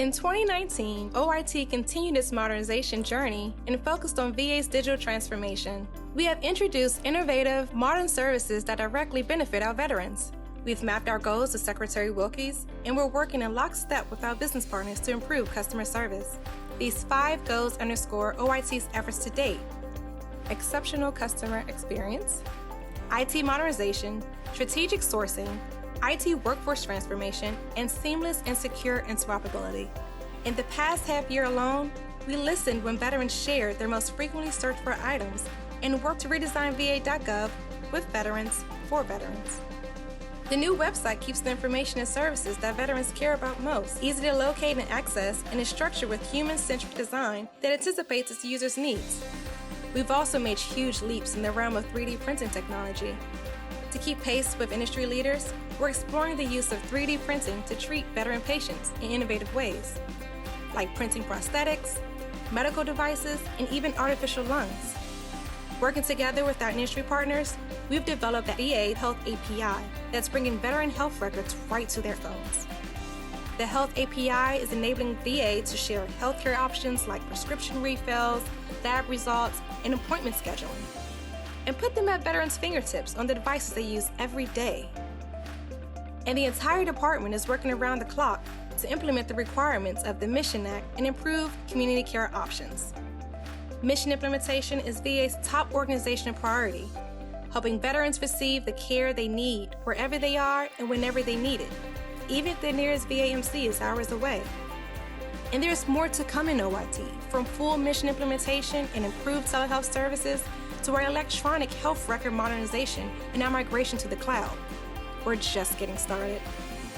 In 2019, OIT continued its modernization journey and focused on VA's digital transformation. We have introduced innovative, modern services that directly benefit our veterans. We've mapped our goals to Secretary Wilkie's, and we're working in lockstep with our business partners to improve customer service. These 5 goals underscore OIT's efforts to date: exceptional customer experience, IT modernization, strategic sourcing, IT workforce transformation, and seamless and secure interoperability. In the past half year alone, we listened when veterans shared their most frequently searched for items and worked to redesign Va.Gov with veterans for veterans. The new website keeps the information and services that veterans care about most easy to locate and access, and is structured with human-centric design that anticipates its users' needs. We've also made huge leaps in the realm of 3D printing technology. To keep pace with industry leaders, we're exploring the use of 3D printing to treat veteran patients in innovative ways, like printing prosthetics, medical devices, and even artificial lungs. Working together with our industry partners, we've developed the VA Health API that's bringing veteran health records right to their phones. The Health API is enabling VA to share healthcare options like prescription refills, lab results, and appointment scheduling, and put them at veterans' fingertips on the devices they use every day. And the entire department is working around the clock to implement the requirements of the Mission Act and improve community care options. Mission implementation is VA's top organizational priority, helping veterans receive the care they need wherever they are and whenever they need it, even if their nearest VAMC is hours away. And there's more to come in OIT, from full mission implementation and improved telehealth services to our electronic health record modernization and our migration to the cloud. We're just getting started.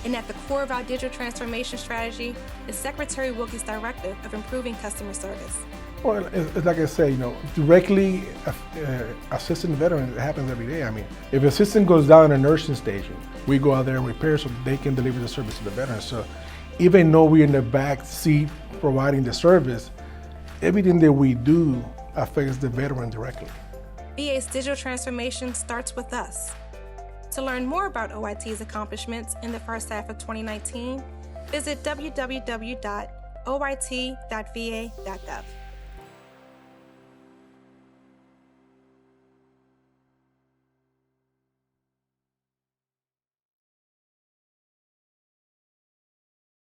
And at the core of our digital transformation strategy is Secretary Wilkie's directive of improving customer service. Well, it's like I say, directly assisting veterans, it happens every day. I mean, if a system goes down in a nursing station, we go out there and repair so they can deliver the service to the veterans. So even though we're in the back seat providing the service, everything that we do affects the veteran directly. VA's digital transformation starts with us. To learn more about OIT's accomplishments in the first half of 2019, visit www.oit.va.gov.